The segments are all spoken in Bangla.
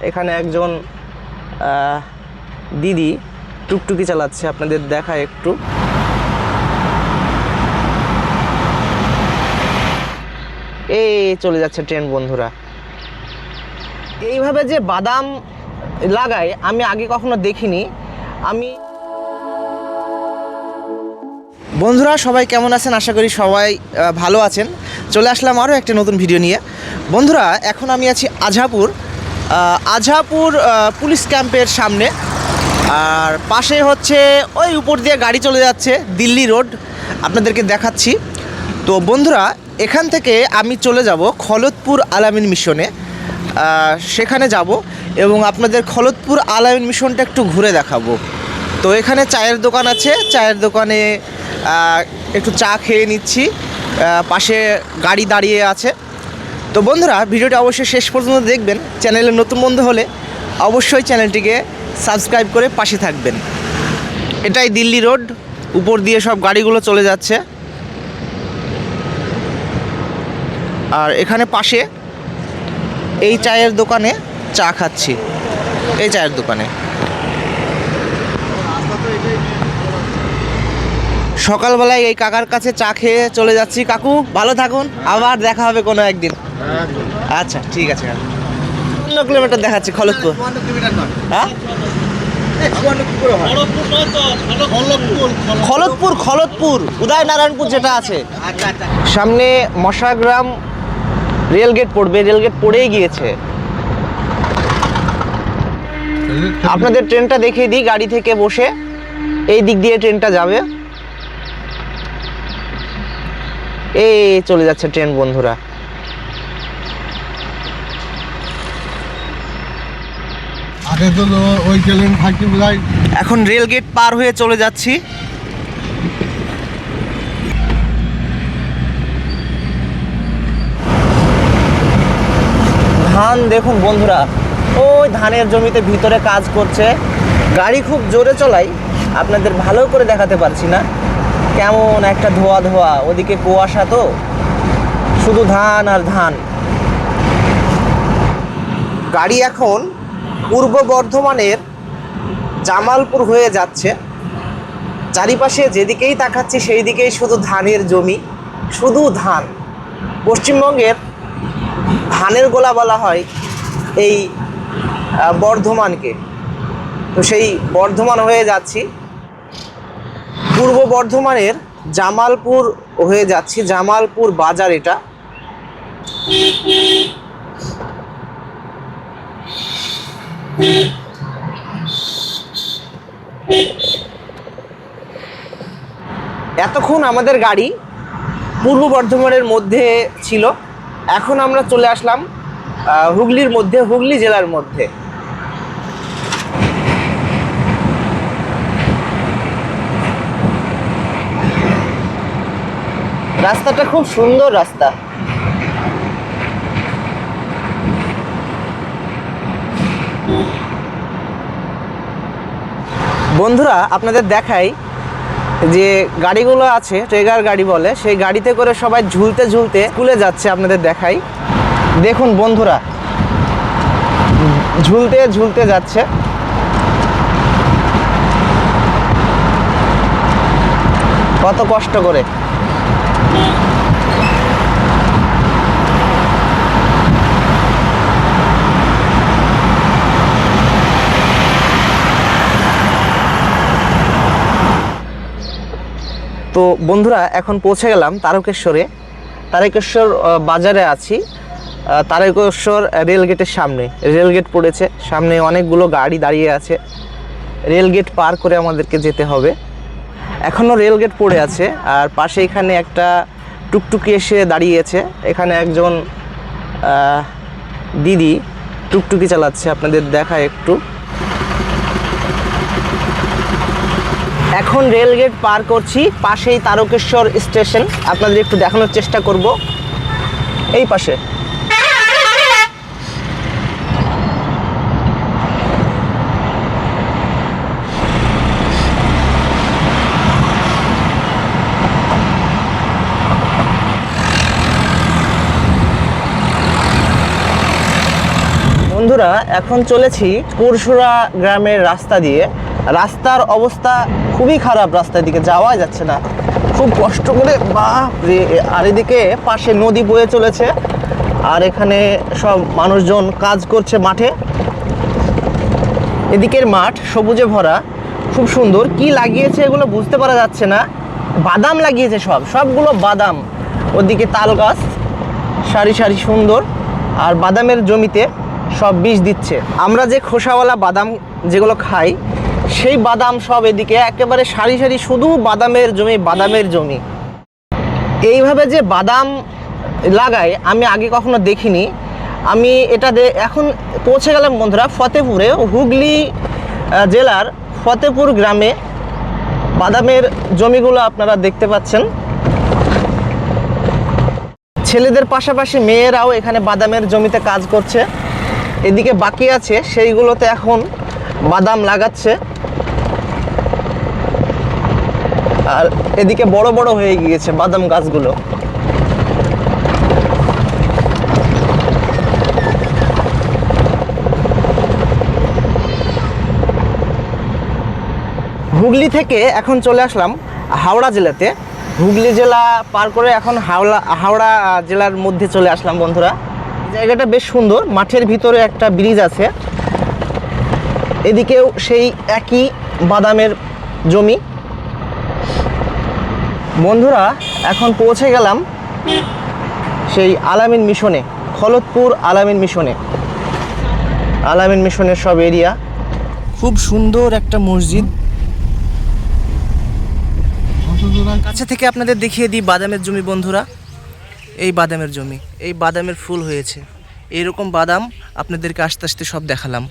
এখানে একজন দিদি টুকটুকি চালাচ্ছে, আপনাদের দেখায় একটু। এই চলে যাচ্ছে ট্রেন বন্ধুরা। এইভাবে যে বাদাম লাগায় আমি আগে কখনো দেখিনি। বন্ধুরা সবাই কেমন আছেন? আশা করি সবাই ভালো আছেন। চলে আসলাম আরও একটা নতুন ভিডিও নিয়ে। বন্ধুরা এখন আমি আছি আজহাপুর পুলিশ ক্যাম্পের সামনে, আর পাশে হচ্ছে ওই উপর দিয়ে গাড়ি চলে যাচ্ছে দিল্লি রোড, আপনাদেরকে দেখাচ্ছি। তো বন্ধুরা এখান থেকে আমি চলে যাব খলতপুর আল-আমিন মিশনে, সেখানে যাব এবং আপনাদের খলতপুর আল-আমিন মিশনটা একটু ঘুরে দেখাবো। তো এখানে চায়ের দোকান আছে, চায়ের দোকানে একটু চা খেয়ে নিচ্ছি, পাশে গাড়ি দাঁড়িয়ে আছে। তো বন্ধুরা ভিডিওটা অবশ্যই শেষ পর্যন্ত দেখবেন। চ্যানেলে নতুন বন্ধু হলে অবশ্যই চ্যানেলটিকে সাবস্ক্রাইব করে পাশে থাকবেন। এটাই দিল্লি রোড, উপর দিয়ে সব গাড়িগুলো চলে যাচ্ছে। আর এখানে পাশে এই চায়ের দোকানে চা খাচ্ছি, এই চায়ের দোকানে। সকালবেলায় এই কাকার কাছে চা খেয়ে চলে যাচ্ছি। কাকু ভালো থাকুন, আবার দেখা হবে কোনো একদিন। আচ্ছা ঠিক আছে। 54 কিলোমিটার দেখাচ্ছি খলতপুর। হ্যাঁ খলতপুর উদয়নারায়ণপুর যেটা আছে সামনে মশাগ্রাম রেলগেট পড়বে, রেলগেট পড়েই গিয়েছে। আপনাদের ট্রেনটা দেখিয়ে দিই। গাড়ি থেকে বসে এই দিক দিয়ে ট্রেনটা যাবে। এই চলে যাচ্ছে ট্রেন বন্ধুরা। এখন রেলগেট পার হয়ে চলে যাচ্ছি। ধান দেখুন বন্ধুরা, ওই ধানের জমিতে ভিতরে কাজ করছে। গাড়ি খুব জোরে চলাই, আপনাদের ভালো করে দেখাতে পারছি না। কেমন একটা ধোয়া ধোয়া, ওদিকে কুয়াশা, তো শুধু ধান আর ধান। গাড়ি এখন পূর্ব বর্ধমানের জামালপুর হয়ে যাচ্ছে। চারিপাশে যেদিকেই তাকাচ্ছি সেই দিকেই শুধু ধানের জমি, শুধু ধান। পশ্চিমবঙ্গের ধানের গোলা বলা হয় এই বর্ধমানকে। তো সেই বর্ধমান হয়ে যাচ্ছি, পূর্ব বর্ধমানের জামালপুর হয়ে যাচ্ছি। জামালপুর বাজার এটা। এতক্ষণ আমাদের গাড়ি পূর্ব বর্ধমানের মধ্যে ছিল, এখন আমরা চলে আসলাম হুগলির মধ্যে, হুগলি জেলার মধ্যে। রাস্তাটা খুব সুন্দর রাস্তা। বন্ধুরা আপনাদের দেখাই যে গাড়িগুলো আছে, ট্রেগার গাড়ি বলে, সেই গাড়িতে করে সবাই ঝুলতে ঝুলতে স্কুলে যাচ্ছে। আপনাদের দেখাই, দেখুন বন্ধুরা, ঝুলতে ঝুলতে যাচ্ছে। কত কষ্ট করে। তো বন্ধুরা এখন পৌঁছে গেলাম তারকেশ্বরে। তারকেশ্বর বাজারে আছি, তারকেশ্বর রেলগেটের সামনে। রেলগেট পড়েছে সামনে, অনেকগুলো গাড়ি দাঁড়িয়ে আছে। রেলগেট পার করে আমাদেরকে যেতে হবে। এখনও রেলগেট পড়ে আছে, আর পাশে এখানে একটা টুকটুকি এসে দাঁড়িয়েছে। এখানে একজন দিদি টুকটুকি চালাচ্ছে, আপনাদের দেখায় একটু। এখন রেলগেট পার করছি, পাশেই তারকেশ্বর স্টেশন। আপনাদের একটু দেখানোর চেষ্টা করব। এই পাশে বন্ধুরা এখন চলেছি পুরসুরা গ্রামের রাস্তা দিয়ে। রাস্তার অবস্থা খুবই খারাপ, রাস্তার দিকে যাওয়া যাচ্ছে না, খুব কষ্ট করে। বাপরে! আর এদিকে পাশে নদী বয়ে চলেছে, আর এখানে সব মানুষজন কাজ করছে মাঠে। এদিকের মাঠ সবুজে ভরা, খুব সুন্দর। কি লাগিয়েছে এগুলো বুঝতে পারা যাচ্ছে না। বাদাম লাগিয়েছে, সবগুলো বাদাম। ওদিকে তাল গাছ সারি সারি সুন্দর, আর বাদামের জমিতে সব বীজ দিচ্ছে। আমরা যে খোসাওয়ালা বাদাম যেগুলো খাই, সেই বাদাম সব এদিকে একেবারে সারি সারি, শুধু বাদামের জমি, বাদামের জমি। এইভাবে যে বাদাম লাগায় আমি আগে কখনো দেখিনি। আমি এটা এখন পৌঁছে গেলাম বন্ধুরা ফতেপুরে, হুগলি জেলার ফতেপুর গ্রামে। বাদামের জমিগুলো আপনারা দেখতে পাচ্ছেন। ছেলেদের পাশাপাশি মেয়েরাও এখানে বাদামের জমিতে কাজ করছে। এদিকে বাকি আছে, সেইগুলোতে এখন বাদাম লাগাচ্ছে। আর এদিকে বড় বড় হয়ে গিয়েছে বাদাম গাছগুলো। হুগলি থেকে এখন চলে আসলাম হাওড়া জেলাতে। হুগলি জেলা পার করে এখন হাওড়া জেলার মধ্যে চলে আসলাম বন্ধুরা। জায়গাটা বেশ সুন্দর, মাঠের ভিতরে একটা ব্রিজ আছে, এদিকেও সেই একই বাদামের জমি। বন্ধুরা এখন পৌঁছে গেলাম সেই আলামিন মিশনে, খলতপুর আলামিন মিশনে। আলামিন মিশনের সব এরিয়া। খুব সুন্দর একটা মসজিদ। কাছে থেকে আপনাদের দেখিয়ে দিই বাদামের জমি বন্ধুরা। এই বাদামের জমি, এই বাদামের ফুল হয়েছে। এইরকম বাদাম আপনাদেরকে আস্তে আস্তে সব দেখালাম।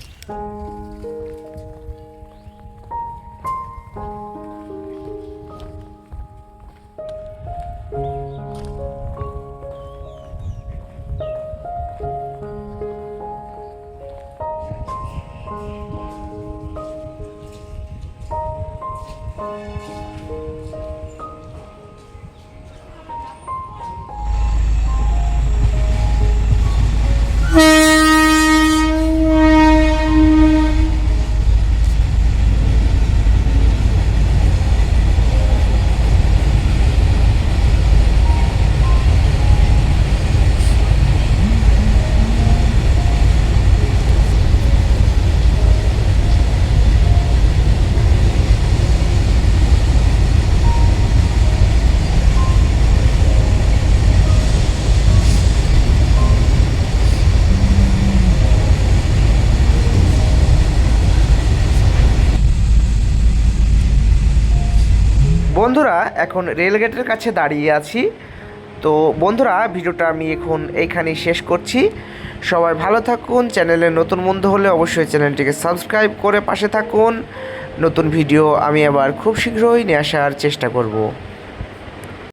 বন্ধুরা এখন রেলগেটের কাছে দাঁড়িয়ে আছি। তো বন্ধুরা ভিডিওটা আমি এখন এইখানেই শেষ করছি। সবাই ভালো থাকুন। চ্যানেলে নতুন বন্ধু হলে অবশ্যই চ্যানেলটিকে সাবস্ক্রাইব করে পাশে থাকুন। নতুন ভিডিও আমি আবার খুব শীঘ্রই নিয়ে আসার চেষ্টা করব।